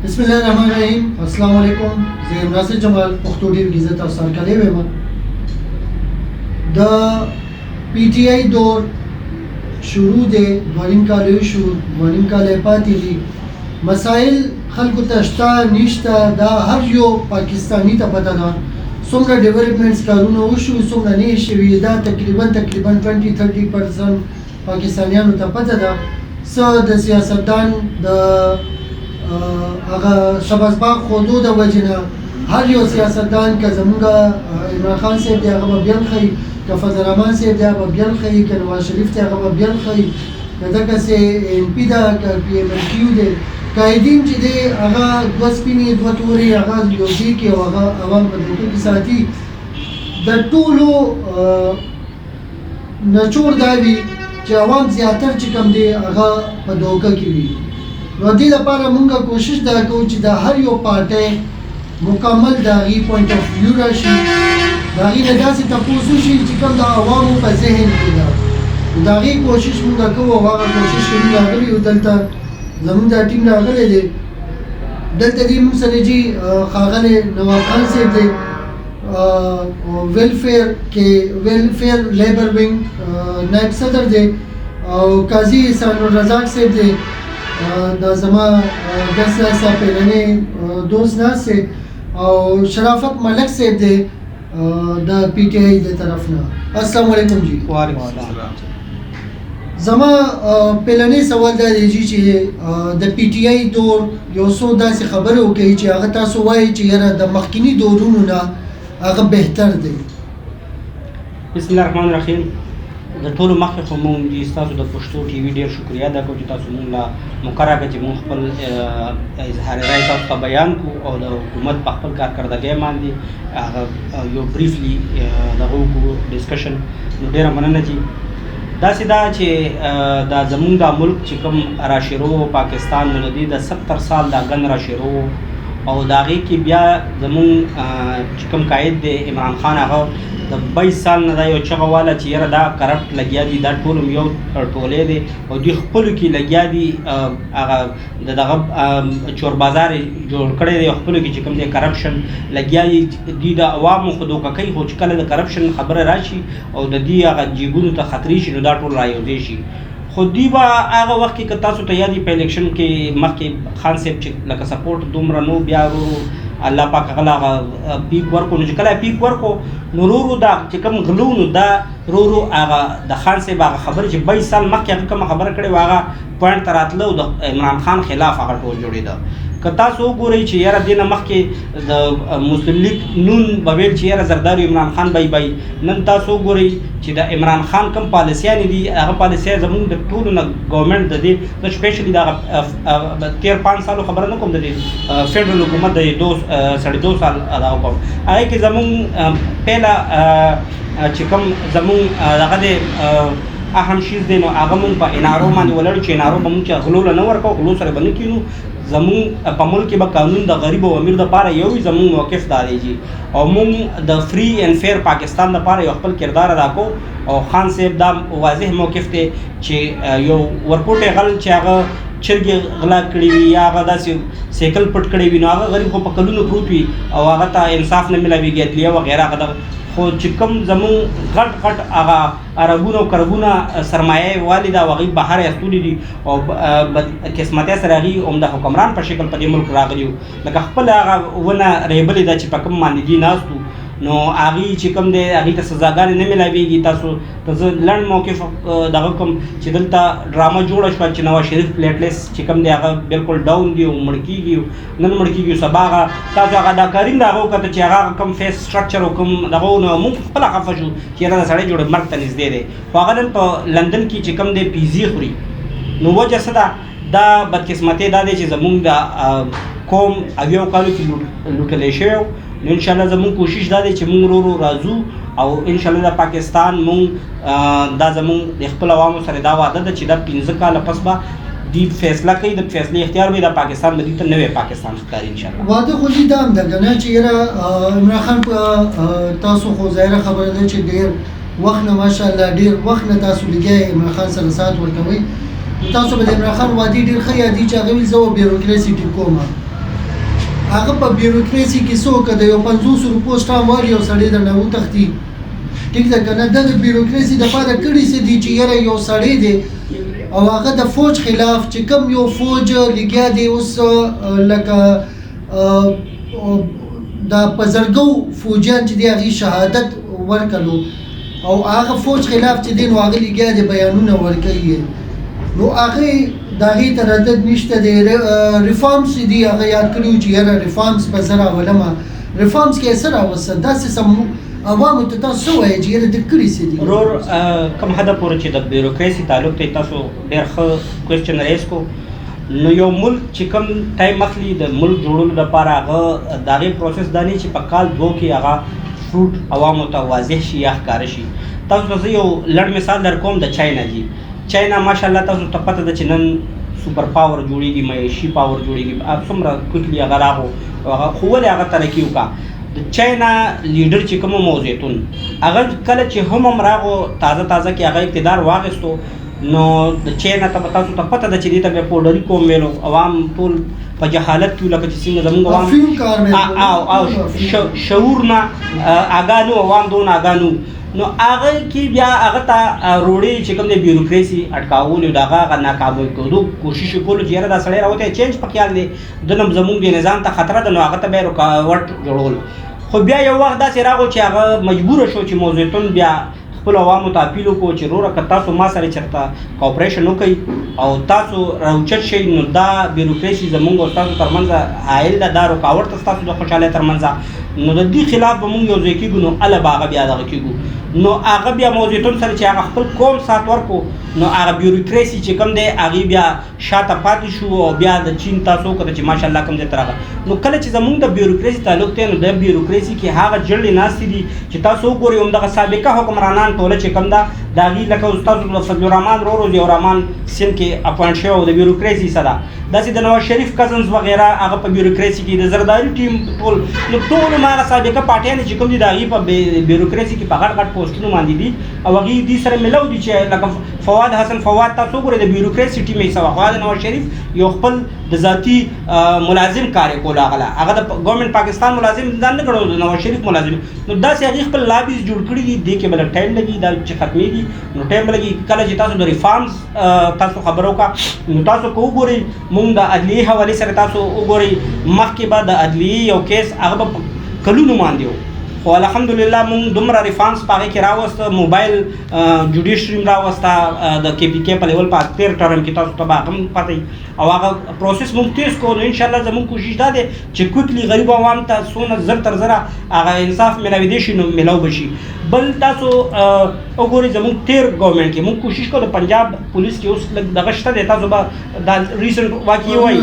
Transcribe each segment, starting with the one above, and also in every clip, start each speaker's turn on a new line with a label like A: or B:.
A: بسم الله الرحمن الرحیم. السلام علیکم. زه ناصر جمال پښتو ډیر عزت او سرکلې ویم. د پی ټی آی دور شروع دی، دویم کال شو، دویم کال پاتې دي. مسائل خلکو ته شته نشته دا هر یو پاکستانی ته پته ده. څومره ډیولپمنټس کارونه وشو څومره نه شوي دا تقریبا 20-30% پاکستانیانو ته پته ده. څه د سیاستدان د هغه شبازباغ خودو د وجې نه هر یو سیاستدان که زمونږ عمران خان صاحب دی هغه به بیان ښیي، که فضل الرحمن صاحب دی هغه به بیان ښیي، که نواز شریف دی هغه به بیان ښیي، که دغسې ایم پي ده که پي ایم ایل کیو دی. قایدین چې دی هغه دوه سپینې دوه تورې هغه یو ځای کې او هغه عوام په دوکه کې ساتي. د ټولو نچوړ دا وي چې عوام زیاتر چې کوم دی هغه په دوکه کې وي. نو دې لپاره مونږ کوشش دا کوو چې د هر یو پارټۍ مکمل د هغې پوینټ آف ویو راشي، د هغې نه داسې تپوس وشي چې کوم د عوامو په ذهن کې ده. د هغې کوشش مونږ کوو او هغه کوشش کې مونږ راغلي یو. دلته زمونږ دا ټیم راغلی دی. دلته دې مونږ سره جي ښاغلی نواب خان صاحب دی، ویلفیر لیبر ونګ نائب صدر دی، او قاضي احسان الرزاق صاحب دی، دا زما داسې پیرنې دوست ناست دی، او شرافت ملک صاحب دی د پی ټی آی د طرف نه. السلام علیکم جی.
B: وعلیکم السلام.
A: زما پیلنې سوال دا دی جی چې د پی ټی آی دور یو څو داسې خبرې وکړي چې هغه تاسو وایي چې یاره د مخکینی دورونو نه هغه بهتر دی.
B: بسم الله الرحمن الرحیم. د ټولو مخکې خو مونږ ستاسو د پښتو ټي وي ډېر شکریه ادا کوو چې تاسو مونږ له مقرره کړه چې مونږ خپل اظهار رایې تاسو ته بیان کړو او د حکومت په خپل کارکردګۍ باندې هغه یو بریفلی دغه وکړو ډسکشن. نو ډېره مننه چې داسې دا چې دا زمونږ دا ملک چې کوم راشیرو پاکستان نو د 70 سال دا ګن راشیرو او د هغې کې بیا زمونږ چې کوم قاید دی عمران خان هغه د 22 سال نه دا یو چغه واله چې یاره دا کرپټ لګیا دي، دا ټول یو ټولې دی او دوی خپلو کې لګیا دي هغه د دغه چور بازار جوړ کړی دی، خپلو کې چې کوم دی کرپشن لګیا دي. دوی د عوامو خو دوکه کوي، خو چې کله د کرپشن خبره راشي او د دوی هغه جیبونو ته خطرې شي نو دا ټول رایوځای شي. خو دوی به هغه وخت کې که تاسو ته یاد وي په الیکشن کې مخکې خان صاحب چې لکه سپورټ دومره نو بیا ورو الله پاک هغه پیک ورکو، نو چې کله پیک ورکو نو ورو دا چې کوم غلو نو دا ورو هغه د خان صاحب هغه خبرې چې 22 سال مخکې هغه کومه خبره کړې وه هغه پوینټ ته راتله او د عمران خان خلاف هغه ټول جوړېده. که تاسو وګورئ چې یاره دې نه مخکې د مسلم لیگ نون به ویل چې یاره زردارو عمران خان بای نن تاسو وګورئ چې د عمران خان کوم پالیسیانې دي هغه پالیسیان زموږ د ټولو نه ګورنمنټ د دې د سپیشلي د 13-5 سالو خبره نه کوم د فیډرل حکومت د 2.5 سال دا وکړ هغې کې زموږ پهله چې کوم زموږ دغه د اهم شیز دی نو هغه مونږ په انارو باندې ولاړو چې انارو به مونږ چې غلو له نه ورکوو، غلو سره به نه کینو. زمونږ په ملک کې به قانون د غریب او امیر دپاره یو وي، زمونږ موقف دا دی جي او مونږ د فری اینډ فیر پاکستان دپاره یو خپل کردار ادا کوو. او خان صاحب دا واضح موقف دی چې یو ورکوټی غل چې هغه چرګې غلا کړي وي یا هغه داسې سیکل پټ کړی وي نو هغه غریب خو په کلونو پروت وي او هغه ته انصاف نه میلاویږي، عدلیه وغیره هغه دغه. خو چې کوم زمونږ غټ هغه عربونه او کربونه سرمایه والي ده او هغوی بهر ایستولي دي او قسمتۍ سره هغوی عمده حکمران په شکل په دې ملک راغلي وو. لکه خپل هغه ونه ریبلې ده چې په کوم باندې دي ناست وو نو هغوی چې کوم دی هغوی ته سزاګانې نه میلاویږي. تاسو ته زه لنډ موقف دغه کوم چې دلته ډرامه جوړه شوه چې نواز شریف پلیټلیس چې کوم دی هغه بالکل ډاون دی او مړ کېږي، نن مړ کېږي سبا هغه تاسو هغه اداکارین د هغه وکته چې هغه کوم فیس سټرکچر او کوم دغه نو موږ خپله خفه شو چې یاره دا سړی جوړ مرګ ته نږدې دی. خو هغه نن په لندن کې چې کوم دی پیزي خوري نو وجه څه ده؟ دا بدقسمتۍ دا دی چې زمونږ د قوم اویو کالو کې لوټلی شوی و. نو انشاءالله زمونږ کوشش دا دی چې مونږ ورو راځو او انشاءالله د پاکستان مونږ دا زمونږ د خپل عوامو سره دا وعده ده چې دا 15 کاله پس به دی فیصله کوي، د فیصلې اختیار به د پاکستان به دې ته نوی پاکستان ښکاري انشاءالله.
A: واده خو دې دا هم ده که نه چې یاره عمران خان تاسو خو ظاهره خبره ده چې ډېر وخت نه ماشاءالله ډېر وخت نه تاسو لګیا عمران خان سره ساعت ورکوئ. تاسو به د عمران خان وادي ډېر ښه یادي چې هغه ویل زه به بیروکراسي ټینګ کوم هغه په بیوروکراسي کې څوک د یو 500 روپو سټام والی او سړی درنه وتښتي ټیک ده که نه د بیوروکراسي دپاره کړي څه دي چې یاره یو سړی دی او هغه د فوج خلاف چې کوم یو فوج لګیا دی اوس لکه د په زرګو فوجیان چې دی هغې شهادت ورکړلو او هغه فوج خلاف چې دی نو هغه لګیا دی بیانونه ورکوي نو هغې د هغې تردد نشته دی ریفارمز چې دي هغه یاد کړي چې یاره ریفارمز به زه راولمه ریفارمز کې یې څه راوسته داسې سم عوامو ته تاسو څه وایئ چې یاره د کړي څه دي
B: ورور کوم حده پورې چې د بیوروکراسي تعلق دی تاسو ډېر ښه کوېسچن ریز کو نو یو ملک چې کوم ټایم اخلي د ملک جوړولو لپاره هغه د هغې پروسس دا نه چې په کال 2 کې هغه فروټ عوامو ته واضح شي یا ښکاره شي تاسو ته زه یو لنډ مثال در کوم د چاینا جي چاینا ماشاءالله تاسو ته پته ده چې نن سوپر پاور جوړېږي معیشي پاور جوړېږي څومره کویکلی هغه راغو خو ولې هغه ترقي وکړه د چاینا لیډر چې کوم موزیتون هغه کله چې هم راغو تازه کې هغه اقتدار واخیستو نو د چاینا ته تاسو ته پته ده چې دې ته بیا پوډري کوم ویلو عوام ټول په جهالت کې لکه چې څنګه زموږ عوام او شعور نه آګاه نو عوام دونه آګاه نو نو هغه کې بیا هغه ته روړې چې کوم د بیوروکراسي اټکاولو د هغه ناکاموي کېدو کوشش کولو چې یاره دا سړی راوتی چینج په خیال دی د نم زموږ د نظام ته خطره ده نو هغه ته بیا رکاوټ جوړول خو بیا یو وخت داسې راغو چې هغه مجبوره شو چې موضوعتون بیا خپل عوامو ته اپیل وکړو چې وروره که تاسو ما سره چېرته کوپریشن وکړئ او تاسو راوچت شئ نو دا بیوروکراسي زموږ او ستاسو ترمنځ حایل ده دا رکاوټ ته ستاسو د خوشحالۍ ترمنځ نو د دې خلاف به موږ یو ځای کېږو نو هله به هغه بیا دغه کېږو نو هغه بیا موضوعتون سره چې هغه خپل قوم سات ورکو نو هغه بیوروکراسي چې کوم دی هغې بیا شاته پاتې شو او بیا د چین تاسو وکړه چې ماشاءالله کوم ځای ته راغله نو کله چې زموږ د بیوروکراسي تعلق دی نو د بیوروکراسي کې هغه جړلې ناستې دي چې تاسو وګورئ همدغه سابقه حکمرانان ټوله چې کوم ده د هغې لکه استاد فضل الرحمن ورور ضیاء الرحمن سند کې اپوینټ شوی او د بیوروکراسي حصه ده داسې د نواز شریف کزنز وغیره هغه په بیوروکراسي کې د زرداري ټیم ټول نو ټول هغه سابقه پارټیانې چې کوم دي د هغې په بیوروکراسي کې په غټ غټ پوسټونو باندې دي او هغې دې سره ملو دي چې لکه فواد حسن فواد تاسو وګورئ د بیوروکراسي ټیم حصه وه خو د نواز شریف یو خپل د ذاتي ملازم کار یې کولو هغه د ګورنمنټ پاکستان ملازم ځان نه کړو د نواز شریف ملازم نو داسې هغې خپل لابیز جوړ کړي دي دې کې به لږ ټایم لګي دا چې ختمېږي نو ټایم به لګي کله چې تاسو د ریفارمز تاسو خبره وکړه نو تاسو که وګورئ مونږ د عدلیې حوالې سره تاسو وګورئ مخکې به د عدلیې یو کیس هغه به کلونو باندې و خو الحمدلله مونږ دومره ریفارمز په هغې کې راوسته موبایل جوډیشري راوسته د کې پي کې په لیول په تېر ټرم کې تاسو ته به هغه هم پته او هغه پروسس مونږ تیز کړو نو انشاءالله زموږ کوشش دا دی چې کویکلی غریب عوام ته څونه زر تر زره هغه انصاف میلاویدی شي نو میلاو به شي بل تاسو وګورئ زموږ تېر ګورنمنټ کې مونږ کوشش کړو د پنجاب پولیس کې اوس لږ دغه شته دی تاسو به دا ریسنټ واقعي وایي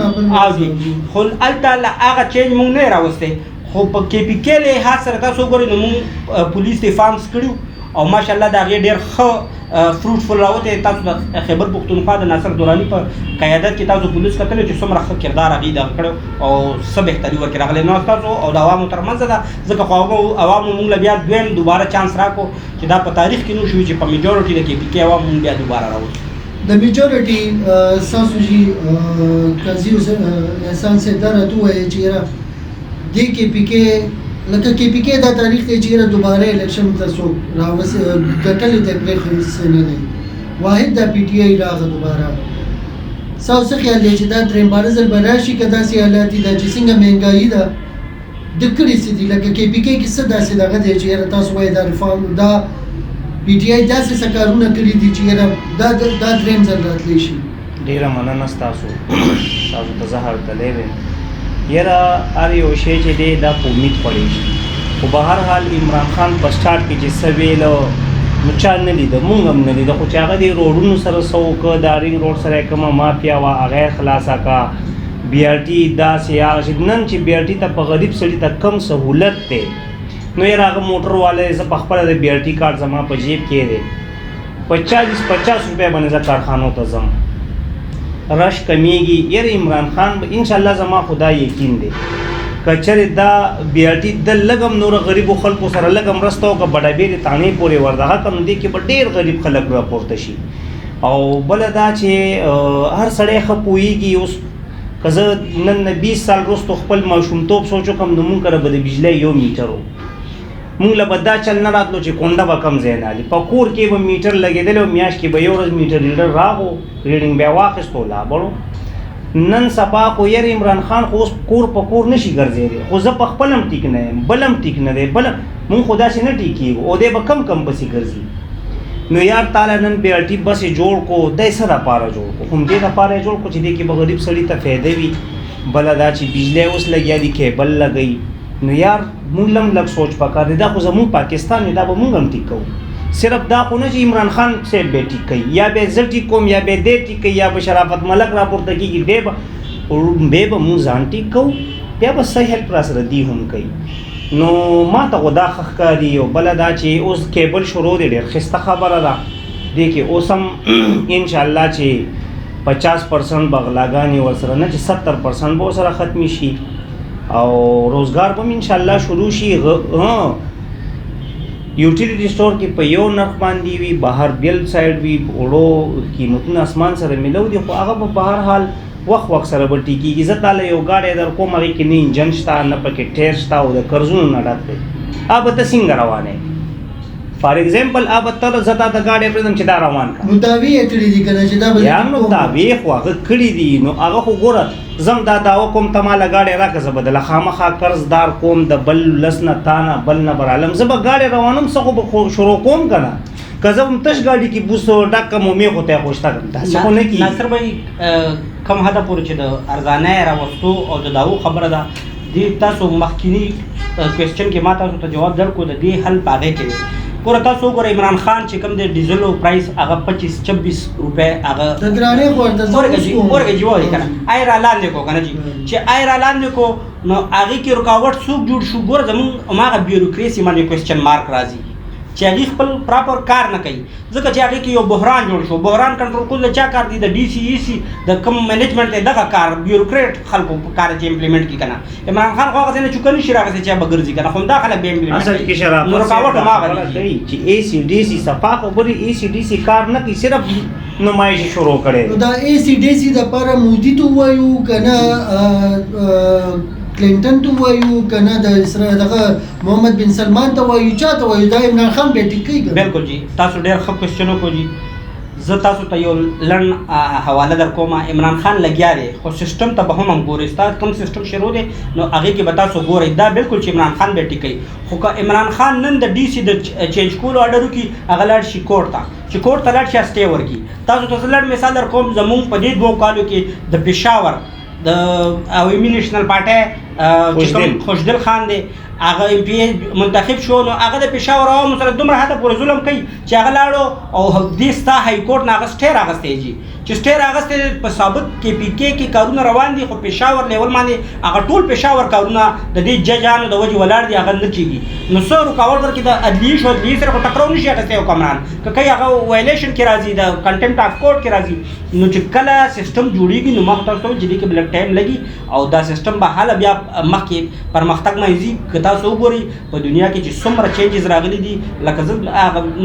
B: خو هلته هغه چینج مونږ نه راوستی خو په کې پي کې لحاظ سره تاسو وګورئ نو مونږ پولیس ریفارمز کړي او ماشاءالله د هغې ډېر ښه فروټفل راوتی تاسو د خیبر پښتونخوا د ناصر دراني په قیادت کې تاسو پولیس کتلی چې څومره ښه کردار هغې دغه کړی او څه بهتري ورکې راغلی نو ستاسو او د عوامو ترمنځ ده ځکه خو عوامو مونږ له بیا دویم دوباره چانس راکړو چې دا په تاریخ کې نه شوي چې په میجورټي د کې پي کې عوام مونږ بیا دوباره راوځو
A: د میجورټي ستاسو چې قاضي احسان صاحب دا راته ووایي چې یاره دې کې پي کې لکه کې پي کې دا تاریخ دی چې یاره دوباره الیکشن ته څوک ګټلې ته پرېښودل نه دی واحد دا پي ټي آی راغله دوباره ستاسو څه خیال دی چې دا درېیم باره ځل به راشي که داسې حالات دي دا چې څنګه مهنګایي ده د کړي څه دي لکه کې پي کې کې څه داسې دغه دی چې یاره تاسو وایئ دا ریفارم دا پي ټي آی داسې څه کارونه کړي دي چې یاره دا درېیم ځل راتلی شي
C: ډېره مننه ستاسو ته زه هرکلی ویم یاره هر یو شی چې دی دا په امید پړېږي خو به هر حال عمران خان په سټارټ کې چې څه ویله نو چا نه لیده مونږ هم نه لیده خو چې هغه د روډونو سره څه وکړه دا رینګ روډ سره یې کومه مافیا وه هغه یې خلاصه کړه بي آر ټي داسې هغه چې نن چې بي آر ټي ته په غریب سړي ته کم سهولت دی نو یاره هغه موټر والا زه په خپله د بي آر ټي کارډ زما په جیب کې دی 50 روپۍ باندې زه کارخانو ته ځم رش کمیږي یاره عمران خان انشاءالله زما خدا یقین دی که چېرې دا بي آر ټي د لږ هم نوره غریبو خلکو سره لږ هم مرسته وکړه بډابېرې تانې پورې وردغه کړه نو دې کې به ډېر غریب خلک راپورته شي او بله دا چې هر سړی ښه پوهېږي اوس که زه نن 20 سال وروسته خپل ماشومتوب سوچ وکړم نو مونږ کره به د بجلۍ 1 میټر و، مونږ له به دا چل نه راتلو چې کونډه به کم ځای نه هلي، په کور کې به میټر لګېدلی و، میاشت کې به یو ورځ میټر ریډر راغو، ریډینګ بیا واخیستو لا بړو. نن سبا خو یار عمران خان خو اوس کور په کور نشي ګرځېدی، خو زه په خپل هم ټیک نه یم، بل هم ټیک نه دی، بل مونږ خو داسې نه ټیکېږو او دی به کم بسې ګرځي. نو یار تعالی نن BRT بس یې جوړ کو، دی څه دپاره جوړ کو؟ خو همدې دپاره یې جوړ کو چې دې کې به غریب سړي ته فایده وي. بله دا چې بجلی اوس لګیا دي کیبل لګوي، نو یار مونږ له هم لږ سوچ پکار دی. دا خو زمونږ پاکستان دی، دا به مونږ هم ټیک کوو. صرف دا خو نه چې عمران خان صاحب به ټیک کوي، یا به زه ټیک کوم یا به دی ټیک کوي، یا به شرافت ملک راپورته کېږي، بیا به مونږ ځان ټیک کوو، بیا به څه هیلپ را سره دی هم کوي. نو ما ته خو دا ښه ښکاري. او بله دا چې اوس کیبل شروع دی، ډېر ښایسته خبره ده. دې کې اوس هم انشاءالله چې 50% به غلاګانې ورسره نه چې 70% به ورسره ختمې شي او روزګار به هم انشاءالله شروع شي. یوټیلیټي سټور کې په یو نرخ باندې وي، بهر بل سایډ وي، وړو قیمتونه اسمان سره ملو دي، خو هغه به په هر حال وخت سره به ټیکېږي. زه تاله یو ګاډی در کوم، هغې کې نه انجن شته نه پکې ټیر شته او د قرضونو نه ډک دی. به ته څنګه روان یې؟ فار ایگزامپل به ته زه تا ته ګاډی پرېږدم چې دا روان کړه،
A: نو دعوې یې کړي دي که نه چې دا به
C: یا نو دعوې خو هغه کړي دي. نو هغه خو ګوره زم دا دعوه کوم ته ماله ګاډی راکړه، زه به دله خامخا قرضدار کوم، د بل لس نه تا نه بل نه برعالم زه به ګاډی روانم، څه خو به شروع کوم که نه. که زه هم تش ګاډي کې بوسو ډک کړم او مې خو ته یې خوشته کړم، داسې خو نه کېږي.
B: ناصر بھائی کم حده پورې چې د ارزانۍ راوستو او د دعوو خبره ده، دې تاسو مخکینی کوېسچن کې ما تاسو ته جواب درکړو، د دې حل په هغې کې دی. ګوره تاسو وګورئ عمران خان چې کوم دی ډیزلو پرایس هغه 25-26 روپۍ هغه
A: د ګرانۍ خو ورته
B: اورګه جي وایي که نه، آی را لاندې کو که نه جي، چې آی را لاندې کو نو هغې کې رکاوټ څوک جوړ شو؟ ګوره زمونږ هماغه بیوروکراسي باندې کوېسچن مارک راځي چې هغې خپل پراپر کار نه کوي، ځکه چې هغې کې یو بحران جوړ شو. بحران کنټرول کول د چا کار دی؟ د DCEC د کوم مینجمنټ دی دغه کار، بیوروکریټ خلکو کار چې امپلیمنټ کړي که نه. عمران خان خو هغسې نه چوکه نشي راغلی چې به ګرځي که نه، خو همدا خلک به امپلیمنټ
C: اصل کې شرافت
B: نو رکاوټ هماغه دی
C: چې ACDC صفا خبرې ACDC کار نه کوي، صرف نمایشي شروع کړی.
A: نو دا ACDC دپاره مودي ته ووایو که نه کلینټن ته وایو که نه دغه محمد بن سلمان ته وایو، چا ته وایو؟ دا عمران خان بیا ټیک کوي.
B: بالکل جی، تاسو ډېر ښه کوېسچن وکړو جي. زه تاسو ته یو لنډ حواله در کوم. عمران خان لګیا دی، خو سیسټم ته به هم ګورئ. ستا کوم سیسټم شروع دی نو هغې کې به تاسو ګورئ. دا بالکل چې عمران خان بیا ټیک کوي. خو که عمران خان نن د DC د چینج کولو آرډر وکړي، هغه لاړ شي کورټ ته، چې کورټ ته لاړ شي سټې ورکړي. تاسو ته زه لنډ مثال در کوم. زمونږ په دې 2 کالو کې د پېښور د عوامي نیشنل پارټۍ خوشدل خان دی، هغه MP منتخب شو، نو هغه د پېښور عوامو سره دومره حده پورې ظلم کوي چې هغه لاړو او دې ستا های کورټ نه هغه سټې راغستی جي، چې سټې راغستی په ثابت KPK کې کارونه روان دي، خو پېښور لیول باندې هغه ټول پېښور کارونه د دې ججانو د وجې ولاړ دي، هغه نه کېږي. نو څه رکاوټ ورکړي د عدلیې شو، عدلیې سره خو ټکراو نشي اخیستی حکمران، که کوي هغه وایلیشن کې راځي، د کنټمپټ آف کورټ کې راځي. نو چې کله سیسټم جوړېږي نو ما خو تاسو ته چې دې کې به لږ ټایم لګي او دا سیسټم به هله بیا مخکې پرمختګ نه ځي. که تاسو وګورئ په دنیا کې چې څومره چینجز راغلي دي، لکه زه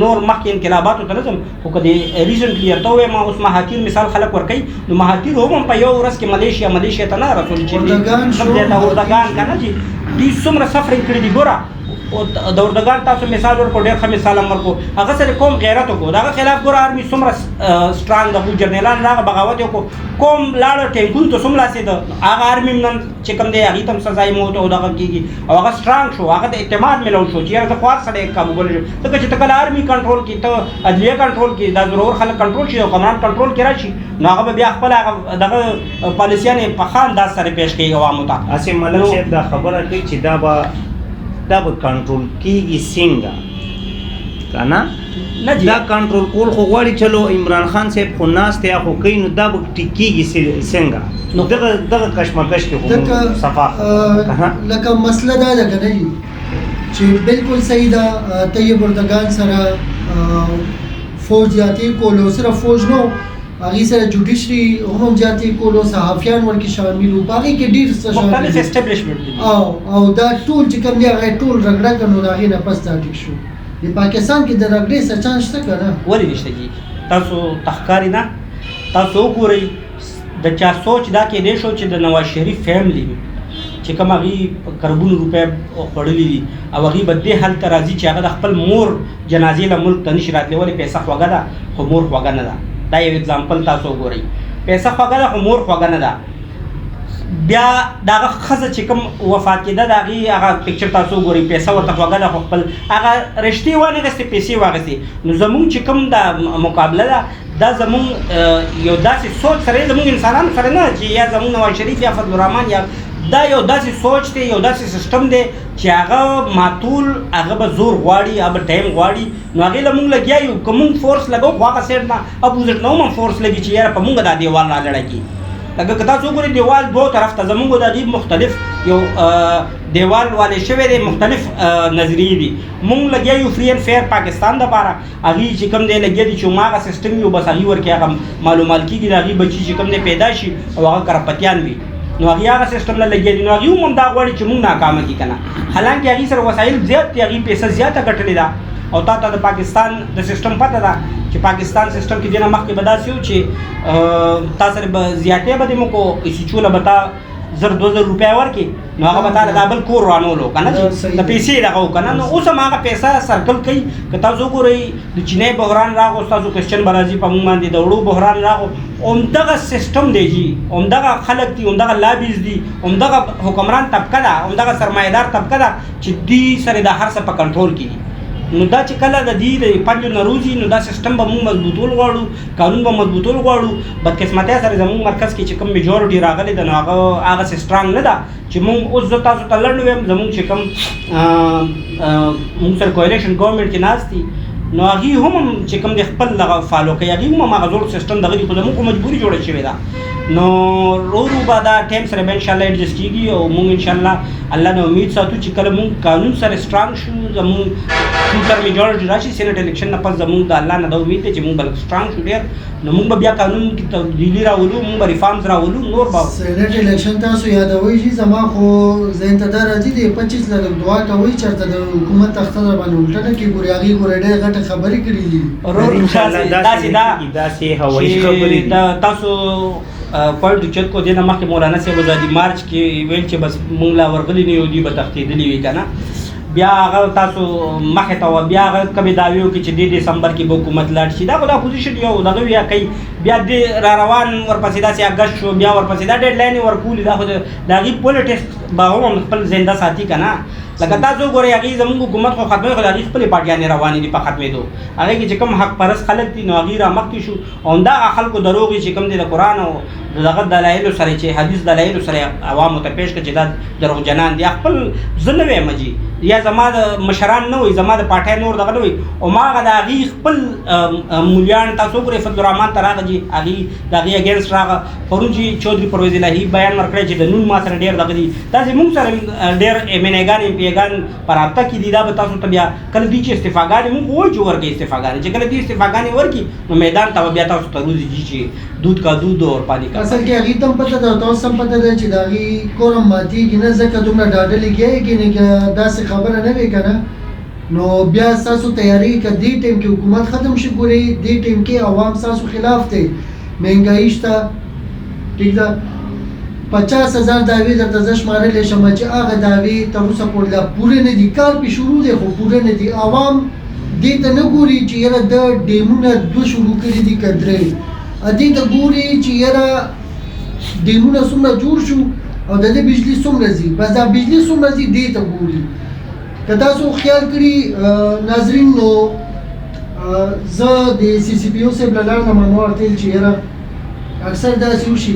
B: نور مخکې انقلاباتو ته نه ځم، خو که د ریسنټلی درته ووایم اوس مهاتیر مثال خلک ورکوي، نو مهاتیر هم په یو ورځ کې ملیشیا ته نه رسول چې اردګان که نه چې دوی څومره سفرنګ کړي دي. ګوره د اردګان تاسو مثال ورکړو، ډېر ښه مثال هم ورکړو، هغه سره کوم غیرت وکړو، د هغه خلاف ګوره آرمي څومره سټرانګ د جرنیلان راغه بغاوت یې وکړو، کوم لاړه ټینکونو ته څومره لاسېده، هغه آرمي نن چې کوم دی هغې ته هم سزای موت او دغه کېږي او هغه سټرانګ شو، هغه د اعتماد میلاو شو چې یاره زه خو هر سړی کابوګلی شم. ځکه چې ته کله آرمي کنټرول کړي، ته عدلیه کنټرول کړي، دا زورور خلک کنټرول شي او حکمران کنټرول کې راشي، نو هغه به بیا خپله هغه دغه پالیسیانې په ښه انداز سره پیش کوي عوامو ته.
C: هسې ملک صاحب دا خبره کوي چې دا به کنټرول کېږي څنګه که نه؟ دا کنټرول کول خو غواړي چلو عمران خان صاحب خو ناست یا خو کوي، نو دا به ټیک کېږي څنګه؟ نو دغه کشمکش کې خو صفا
A: لکه مسله دا ده که نه چې بالکل صحیح ده. طیب اردګان سره فوج زیاتې کولو، صرف فوج نو هغې سره جوډیشري هم زیاتې کولو، صحافیان ورکې شامل وو، په هغې کې ډېر څه
B: مختلف اسټبلیشمنټ دي
A: او دا ټول چې کوم دی هغه ټول رګړه کړ، نو د هغې نه پس دا ټیک شو. د پاکستان کې د رګړې څه چانس شته که نه؟
B: ولې نشته جي؟ تاسو ته ښکاري نه؟ تاسو وګورئ د چا سوچ دا کېدی شو چې د نواز شریف فیملی چې کوم هغې کربونو روپۍ خوړلي دي او هغې به دې حل ته راځي چې هغه د خپل مور جنازې له ملک ته نشي راتلی. ولې پیسه خوږه ده خو مور خوږه نه ده. دا یو اگزامپل تاسو وګورئ. پیسه خوږه ده خو مور خوږه نه ده. بیا د هغه ښځه چې کوم وفات کېده د هغې هغه پکچر تاسو وګورئ، پیسه ورته خوږه ده خو خپل هغه رشتې وانخېستې، پیسې واخېستې. نو زمونږ چې کوم دا مقابله ده دا زمونږ یو داسې سوچ سره زمونږ انسانانو سره نه چې یا زمونږ نواز شریف یا فضلالرحمن یا دا یو داسې سوچ دی، یو داسې سیستم دی چې هغه ماتول هغه به زور غواړي، هغه به ټایم غواړي. نو هغې له مونږ لګیا یو که مونږ فورس لګو خو هغه سایډ نه اپوزټ نه هم فورس لګي چې یاره په مونږ دا دیوال را لړه کړي. لکه که تاسو وګورئ دیوال دوه طرف ته زمونږ د هغې مختلف یو دیوال والې شوی دی، مختلف نظریې دي. مونږ لګیا یو فري اینډ فیر پاکستان دپاره، هغې چې کوم دی لګیا دي چې هماغه سیسټم وي او بس هغې ورکې هغه معلومات کېږي د هغې بچي چې کوم دی پیدا شي او هغه کرپتیان وي. نو هغې هغه سیسټم نه لګیا دي. نو هغې هم همدا غواړي چې مونږ ناکامه کړي که نه. حالانکې هغې سره وسایل زیات دي، هغې پیسه زیاته ګټلې ده. او تا ته د پاکستان د سیسټم پته ده چې پاکستان سیسټم کې دې نه مخکې به داسې و چې تا سره به زیاتې به دې موکو ایسیچوله به تا 1000-2000 روپۍ ورکړي، نو هغه به تا له دا بل کور رانولو که نه چې د پیسې دغه و که نه. نو اوس هم هغه پیسه سرکل کوي. که تاسو وګورئ د چینی بحران راغو، ستاسو کوېسچن به راځي په مونږ باندې، د وړو بحران راغو، همدغه سیسټم دی جي، همدغه خلک دي، همدغه لابیز دي، همدغه حکمران طبقه ده، همدغه سرمایه‌دار طبقه ده چې دوی سره د هر څه په کنټرول کې دي. نو دا چې کله د دې د پنجو نه روزي نو دا سیسټم به مونږ مضبوطول غواړو، قانون به مضبوطول غواړو. بدقسمتۍ سره زمونږ مرکز کې چې کوم میجورټي راغلی ده نو هغه هغسې سټرانګ نه ده چې مونږ اوس زه تاسو ته لنډ ویم. زمونږ چې کوم مونږ سره کولیشن ګورنمنټ کې ناست دي نو هغې هم چې کوم د خپل دغه فالو کوي، هغې هم هماغه زوړ سیسټم دغه دي، خو زمونږ خو مجبوري جوړه شوې ده. نو رو به دا ټایم سره به انشاءالله ایډجسټ کېږي او مونږ انشاءالله الله نه امید ساتو چې کله مونږ قانون سره سټرانګ شو، زمونږ ټوټر میجورټي راشي سینټ الیکشن نه پس، زمونږ د الله نه دا امید دی چې مونږ به سټرانګ شو ډېر، نو مونږ به بیا قانون کې تبدیلي راولو، مونږ به ریفارمز راولو. نور به
A: سینټ الیکشن تاسو یادوئ چې زما خو ذهن ته دا راځي د 25 لږ دعا کوئ چېرته د حکومت تخته در باندې الټه نه کړي. ګورې هغې ګورې ډېرې غټې خبرې کړي دي.
C: داسې هوایي خبرې
B: دي. تاسو پوینټ اوچت کو دې نه مخکې مولانا صاحب ازادي مارچ کې ویل چې بس مونږ لا ورغلي نه یو، دوی به تښتېدلي وي که نه. بیا هغه تاسو مخې ته وه، بیا هغه کومې دعوې وکړي چې دې ډسمبر کې به حکومت لاړ شي. دا خو د اپوزیشن یو دغه وي کوي، بیا دې را روان ورپسې داسې اګست شو، بیا ورپسې دا ډېډ لاین یې ورکولي. دا خو د هغې پولیټکس به هم خپل زنده ساتي که نه. لکه تاسو وګورئ هغې زموږ حکومت خو ختموي، خو د هغې خپلې پارټیانې روانې دي په ختمېدو. هغې کې چې کوم حق پرست خلک دي نو هغې را مخکې شو او همدغه خلکو دروغ چې کوم دی د قرآن او د دغه دلایلو سره چې حدیث دلایلو سره عوامو ته پیش کړه چې دا دروغجنان دي. خپل زه نه وایم جي یا زما د مشران نه وي، زما د پارټۍ نور دغه نه وي، هماغه د هغې خپل مولیان تاسو وګورئ فضلالرحمن ته راغه جي، هغې د هغې اګینسټ راغه. پرون چې چودھري پرویز الهي بیان ورکړی چې د نون ما سره ډېر دغه دي، داسې مونږ سره ډېر MNA-ګان MP-ګان په رابطه کې دي. دا به تاسو ته بیا کله دوی چې استعفاګانې مونږ خو وایو چې ورکړي استعفاګانې، چې کله دوی استعفاګانې ورکړي نو میدان ته به بیا تاسو ته روزي جي چې دود کا دود اور پانی کا.
A: اصل کې هغې ته هم پته ده او تاسو هم پته ده چې د هغې کور هم ماتېږي نه، ځکه دومره ډاډه لګیږي نه که داسې خبره نه وي که نه. نو بیا ستاسو تیاري که دې ټایم کې حکومت ختم شي، ګورئ دې ټایم کې عوام ستاسو خلاف دی، مهنګایي شته، ټیک ده. 50,000 دعوې درته زه شمارلی شم چې هغه دعوې تر اوسه پورې لا پوره نه دي. کار پې شروع دی خو پوره نه دي. عوام دې ته نه ګوري چې یاره د ډیمونه 2 شروع کړي دي که 3، دې ته ګوري چې یاره ډیمونه څومره جوړ شو او د دې بجلي څومره ځي، بس دا بجلي څومره ځي دې ته ګوري. که تاسو خیال کړي ناظرین نو زه د CCPO صاحب له لارې نه منو ورتل چې یاره اکثر داسې وشي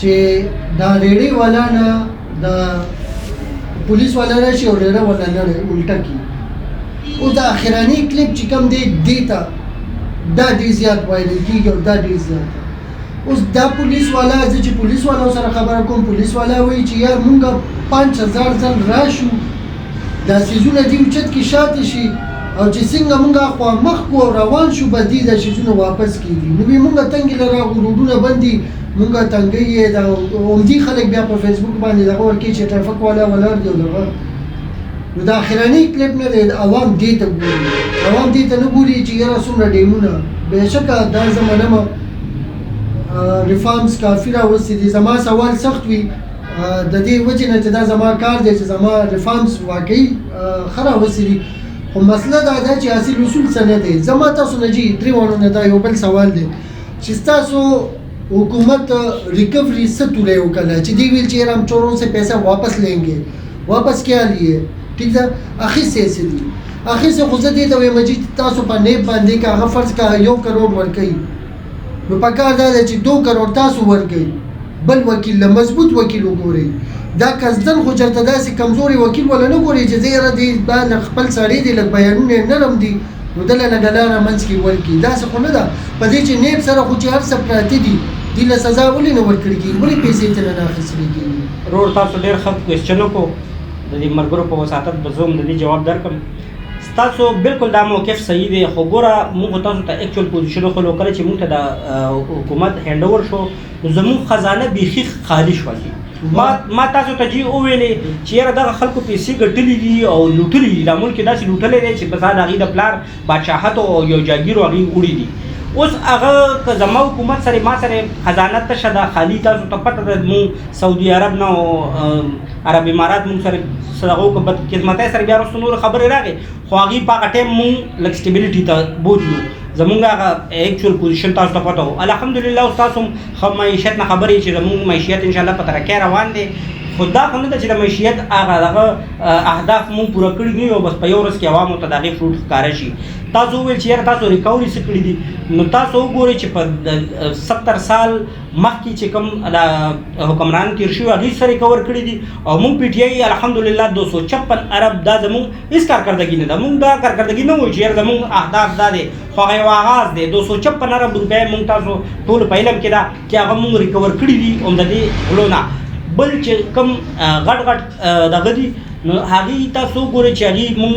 A: چې دا ریډۍ والا نه د پولیس والا راشي او ریډه والا لړۍ الټه کړي. اوس د اخراني کلیپ چې کوم دی دې ته دا ډېر زیات وایرل کېږي او دا ډېر زیات. اوس دا پولیس والا زه چې پولیس والا سره خبره کوم، پولیس والا وایي چې یار مونږ 5000 ځل راشو دا څیزونه دي اوچت کې شاته شي او چې څنګه مونږ اخوا مخ کو روان شو به دې دا څیزونه واپس کېږي. نو بیا مونږ تنګې له راغو روډونه بند دي، مونږ تنګۍ یې دا همدې خلک بیا په فیسبوک باندې دغه ورکوي چې ټرافیک والا ولاړ دی او دغه. نو دا اخراني کلیپ نه دی، عوام دې ته ګوري، عوام دې ته نه ګوري چې یاره څومره ډیمونه. بېشکه دا زه منمه ریفارمز کافي راوستي دي. زما سوال سخت وي د دې وجې نه چې دا زما کار دی چې زما ریفارمز واقعي ښه راوستي دي، خو مسله دا ده چې حاصل اصول څه نه دی. زما تاسو نه جي درېواړو نه دا یو بل سوال دی چې ستاسو حکومت ریکوری څه تورے وکړه چې دی ویل چې یار ہم چوروں سے پیسہ واپس لیں گے، واپس کیا لیے؟ ٹھیک ده اخیستې څه دي؟ اخیستې خو زه دې ته وایم چې تاسو په نیب باندې که هغه فرض که 1 کروڑ ورکوي نو پکار دا ده چې 2 کروڑ تاسو ورکوي، بل وکیل له مضبوط وکیل وګورئ. دا قصدن خو چېرته داسې کمزوري وکیل ولا نه ګورئ چې زه یاره دې دا لږ خپل سړی دی لږ بیانونه یې نرم دي نو دله لږه لاره منځ کې ورکړي. داسې خو نه ده په دې چې نیب سره خو چې هر څه پراته دي دې له سزا ولې نه ورکړي کېږي، ولې پیسې ترې نه اخیستلې کېږي؟
B: رور تاسو ډېر ښه کوېسچن وکړو، د دې ملګرو په وساطت به زه هم د دې جواب درکړم. ستاسو بالکل دا موقف صحیح دی، خو ګوره موږ تاسو ته اکچوال پوزیشن وښولو کله چې موږ ته د حکومت هینډ اوور شو نو زموږ خزانه بیخي خالي شوه. ما تاسو ته جی وویلې چې یاره دغه خلکو پیسې ګټلې دي او لوټلې دي، دا ملک یې داسې لوټلی دی چې بس د هغې د پلار بادشاهت او یو جاګیر هغې وړي دي. اوس هغه که زما حکومت سره ما سره خزانه تشه ده خالي، تاسو ته پته ده مونږ سعودي عرب نه او عرب امارات مونږ سره دغه وکړه بدقسمتۍ سره بیا وروسته نورې خبرې راغې، خو هغې په هغه ټایم مونږ لږ سټیبلیټي ته بوتلو. زمونږ هغه اکچوال پوزیشن تاسو ته پته و. الحمدلله اوس تاسو هم ښه معیشت نه خبرې چې زمونږ معیشت انشاءالله په ترقۍ روان دی، خو دا خو نه ده چې د معیشت هغه دغه اهداف مونږ پوره کړي نه یو بس په یو ورځ کې عوامو ته د هغې فروټ ښکاره شي. تاسو وویل چې یاره تاسو ریکوري څه کړي دي، نو تاسو وګورئ چې په 70 سال مخکې چې کوم د حکمران تېر شوي هغوی څه ریکور کړي دي او مونږ پی ټي آی الحمدلله 256 ارب دا زمونږ هېڅ کارکردګي نه ده. مونږ دا کارکردګي نه وایو چې یاره زمونږ اهداف دا دی، خو هغه یو آغاز دی. 256 ارب روپۍ مونږ تاسو ټولو په علم کې ده چې هغه مونږ ریکور کړي دي هم د دې غلو نه. بل چې کوم غټ غټ دغه دي نو هغې تاسو وګورئ چې هغې مونږ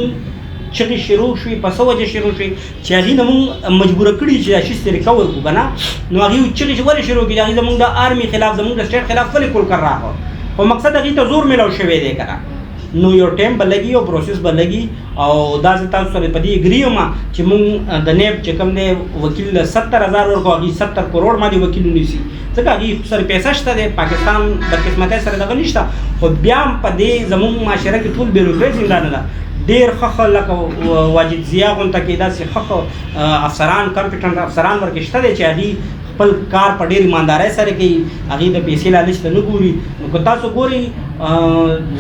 B: چغې شروع شوې، په څه وجه شروع شوې چې هغې نه مونږ مجبوره کړي چې دا شیز ترې ریکور کړو که نه، نو هغې چغې ولې شروع کړي؟ هغې زمونږ د آرمي خلاف زمونږ د سټیټ خلاف ولې کول کر راغله؟ خو مقصد هغې ته زور میلاو شوی دی که نه، نو یو ټایم به لګي او پروسس به لګي. او دا زه تاسو سره په دې اګري یم چې مونږ د نیب چې کوم دی وکیل 70,000 ورکړو، هغې 70 کروڑ باندې وکیل ونیسي، ځکه هغې سره پیسه شته دی، پاکستان بدقسمتۍ سره دغه نشته. خو بیا هم په دې زمونږ معاشره کې ټول بېروزګاري زندانه ده. ډېر ښه لکه واجد ضیا غونته کې داسې ښه افسران کمپیټنټ افسران ورکې شته دی چې هغې خپل کار په ډېر ایماندارۍ سره کوي، هغې د پیسې لالچ ته نه ګوري. نو که تاسو ګورئ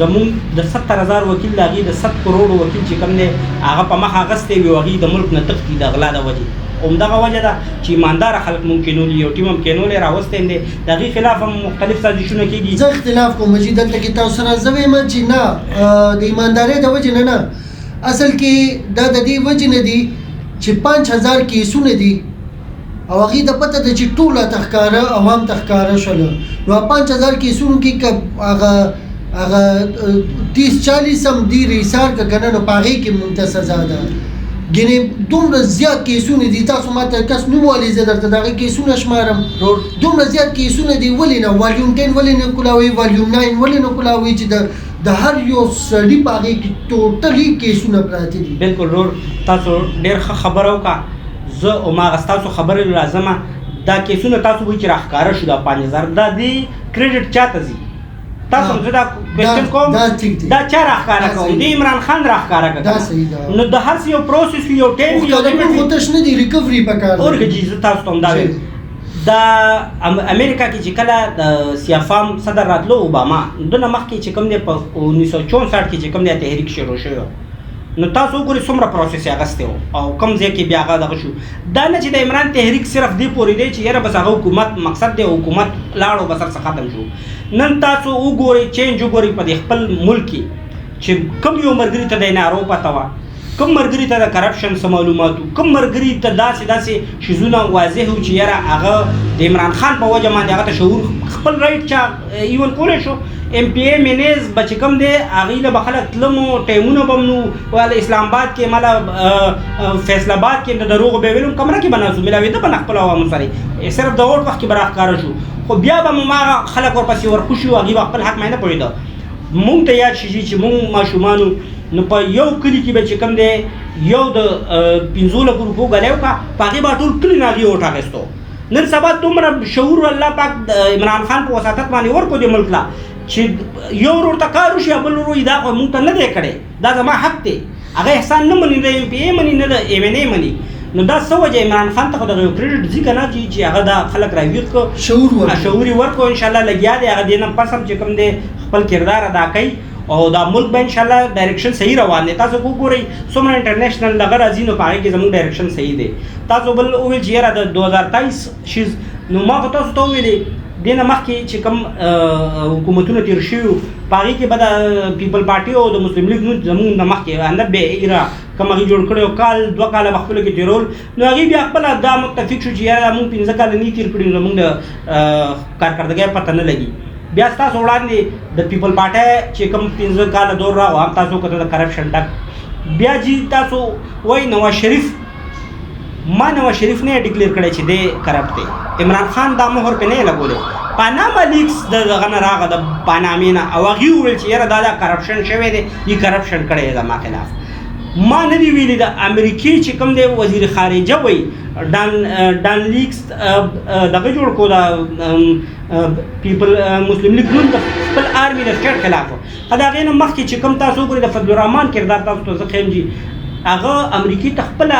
B: زمونږ د 70,000 وکیل د هغې د 100 کروڑو وکیل چې کوم دی هغه په مخ اخیستی وي او هغې د ملک نه تښتي د غلا د وجې. همدغه وجه ده چې ایمانداره خلک مونږ کېنولي، یو ټیم هم کېنولی راوستی هم دی، د هغې خلاف هم مختلف سازشونه کېږي.
A: زه اختلاف کوم چې دلته کې تاسو سره زه وایم چې نه د ایماندارۍ د وجې نه، اصل کې دا د دې وجې نه دي چې 5000 کیسونه دي او هغې ته پته ده چې ټوله ته ښکاره عوام ته ښکاره شوله. نو 5000 کیسونو کې که هغه 30-40 هم دي ریسار که که نه نو په هغې کې مونږ ته سزا ده. ګنې دومره زیات کیسونه دي، تاسو ما ته کس نوم والي زه درته د هغې کیسونه شمارم، دومره زیات کیسونه دي. ولې نه والیوم 10 ولې نه کولاوي، والیوم 9 ولې نه کولاوي چې د هر یو سړي په هغې کې ټوټلي کیسونه پراته دي.
B: بلکل رور تاسو ډېر ښه خبره وکړه. زه هماغه ستاسو خبرې لازمه دا کیسونه تاسو وایي چې راښکاره شو دا 5000 دا دې کریډټ چا ته ځي؟ تاسو زه دا کوېسچن کوم دا چا راښکاره کوي؟ د عمران خان راښکاره کوي. نو د هر څه یو پروسس وي، یو ټایم وي، یو
A: خو تش نه دي ریکوري پکار ده.
B: اورګه جي زه تاسو ته هم دا وایم دا امریکا کې چې کله د سیافام صدر راتلو اوباما دونه مخکې چې کوم دی په 1964 کې چې کوم دی تحریک شروع شوی، نو تاسو وګورئ څومره پروسس یې اخیستی و او کوم ځای کې بیا هغه دغه شو. دا نه چې د عمران تحریک صرف دې پورې دی چې یاره بس هغه حکومت مقصد دی، حکومت لاړو بس هر څه ختم شو. نن تاسو وګورئ چینج وګورئ په دې خپل ملک کې چې کوم یو ملګري ته د نارو پته وه، کوم ملګري ته د کرپشن څه معلوماتو، کوم ملګري ته داسې شیزونه واضح و چې یاره هغه د عمران خان په وجه باندې هغه ته شعور خپل رایټ چا ایون کولی شو. ایم پی اے مینیز به چې کوم دی هغوی له به خلک تلمو ټایمونه به م نو واله اسلام آباد کې ماله فیصل آباد کې د دروغو به ویلو کمره کې به ناستو ملاوېده به نه خپلو عوامو سره صرف د ووټ وخت کې به راښکاره شو. خو بیا به مو هغه خلک ورپسې ورخوشي و، هغوی به خپل حق نه پوهېده. مونږ ته یاد شي چې مونږ ماشومانو نو په یو کلي کې به چې کوم دی یو د 15 روپو ګلی وکړه، په هغې به ټول کلي نه هغې وټ اخیستو. نن سبا دومره شعور الله پاک د عمران خان په وساطت باندې ورکو د ملک لا چې یو ورور ته کار وشي بل ورور دا خو مونږ ته نه دی کړی دا زما حق دی هغه احسان نه مني د MP مني نه د MNA مني نو دا څه وجه عمران خان ته د کریډټ ځکه نه چې هغه دا خلک راویښ کو شعور ورکو ان شاء الله لګیا دی هغه دینه پس هم چې کوم دی خپل کردار ادا کوي او دا ملک به ان شاء الله ډایرکشن صحیح روان دی تاسو وګورئ څومره انټرنیشنل دغه راځي نو په هغې کې زموږ ډایرکشن صحیح دی تاسو بل وویل چې یاره د 2023 شیز نو ما خو تاسو ته وویلې دې نه مخکې چې کوم حکومتونه تېر شوي په هغې کې به د پیپل پارټي او د مسلم لیګ زموږ نه مخکې اندر بې ایره کوم هغې جوړ کړی کال 2 کاله په خپلو کې تېرول نو هغې بیا خپله دا متفق شو چې یاره مونږ 15 کاله نه تېر کړي زموږ د کارکردګۍ پته نه لګي بیا ستاسو وړاندې د پیپل پارټۍ چې کوم 15 کاله دور راغو هم تاسو کته د کرپشن ډک بیا جی تاسو وایي نواز شریف ما نواز شریف نه ډیکلیئر کړی چې دی کرپټ دی عمران خان دا مهر پې نه یې لګولی پاناما لیکس د دغه نه راغه د پانامې نه او هغې وویل چې یاره دا کرپشن شوی دی یې کرپشن کړی دی زما خلاف ما نه دی ویلي د امریکې چې کوم دی وزیر خارجه وایي ډان لیکس دغه جوړ کو دا پیپل مسلم لیګ نون د خپل آرمي د سټیټ خلاف د هغې نه مخکې چې کوم تاسو وګورئ د فضل الرحمن کردار تاسو ته زه ښیم جي هغه امریکې ته خپله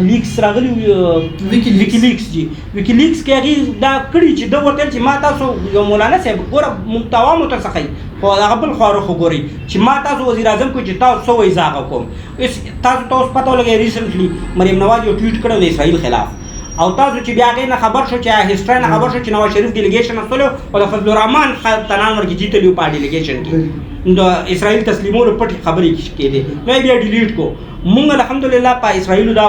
B: لیکس راغلي ویکي لیکس جي ویکي لیکس کې هغې دا کړي چې ده ورته چې ما تاسو یو مولانا صاحب ګوره محتوا مو ته څخئ خو هغه بل خواړه خو ګورئ چې ما تاسو وزیر اعظم کوئ چې تاسو څه وایي زه هغه کوم تاسو ته اوس پته ولګئ ریسنټلي مریم نواز یو ټویټ کړی د اسرائیل خلاف او تاسو چې بیا هغې نه خبر شو چې هسټرۍ نه خبر شو چې نواز شریف ډیلیګیشن استولی او د فضل الرحمن تنان ورکې جیتلي وو په ډیلیګیشن کې د اسرائیل تسلیمولو پټې خبرې کېدې نو یې بیا ډیلیټ کو مونږ الحمدلله په اسرائیلو دا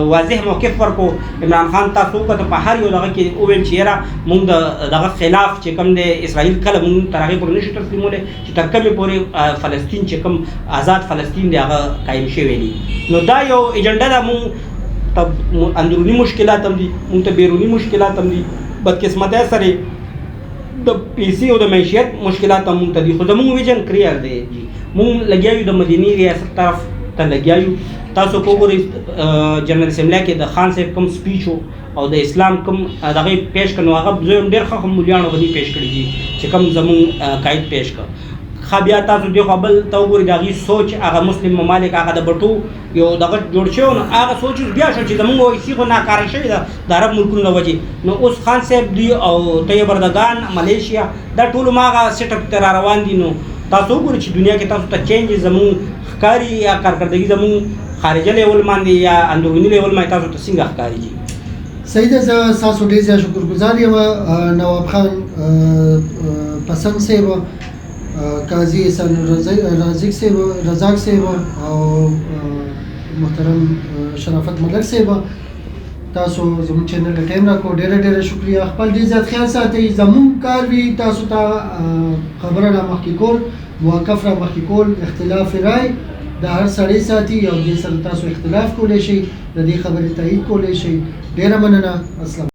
B: واضح موقف ورکو عمران خان تاسو وکړه په هر یو دغه کې وویل چې یاره مونږ د دغه خلاف چې کوم دی اسرائیل کله مونږ تر هغې پورې نشو تسلیمولی چې تر کومې پورې فلسطین چې کوم آزاد فلسطین دی هغه قایم شوی دی نو دا یو ایجنډا ده مونږ ته اندروني مشکلات هم دي مونږ ته بیروني مشکلات هم دي بدقسمتۍ سره د پیسې او د معیشت مشکلات هم مونږ ته دي خو زمونږ ویژن کلیر دی مونږ لګیا یو د مدینی ریاست طرف ته لګیا یو تاسو کو ګورئ جنرال اسمبلی کې د خان صاحب کوم سپیچ او د اسلام کوم دغه پیش کړو هغه زه هم ډېر ښه مولیانو غدي پیش کړي دي چې کوم زمونږ قاید پیش کړ ښه بیا تاسو دې خوا بل ته وګورئ د هغې سوچ هغه مسلم ممالک هغه د بټو یو دغه جوړ شوی نو هغه سوچ بیا شو چې زمونږ ویسي خو ناکاره شوې ده د عرب ملکونو له وجې نو اوس خان صاحب دی او طیب اردګان ملیشیا دا ټول هماغه سیټ اپ ته را روان دي نو تاسو وګورئ چې دنیا کې تاسو ته چینج زمونږ ښکاري یا کارکردګي زمونږ خارجه لیول باندې یا اندروني لیول باندې تاسو ته څنګه ښکاري جي
A: صحیح ده زه ستاسو ډېر زیات شکرګزار یم نواب خان پسند صاحب قاضي احسان رزاق صاحب او محترم شرافت ملک صاحب تاسو زموږ چینل ته ټایم راکړو ډېره ډېره شکریه خپل ډېر زیات خیال ساتئ زموږ کار وي تاسو ته خبره رامخکې کول موقف رامخکې کول اختلاف رای د هر سړی ساتي او دې سره تاسو اختلاف کولی شئ د دې خبرې تایید کولی شئ ډېره مننه السلام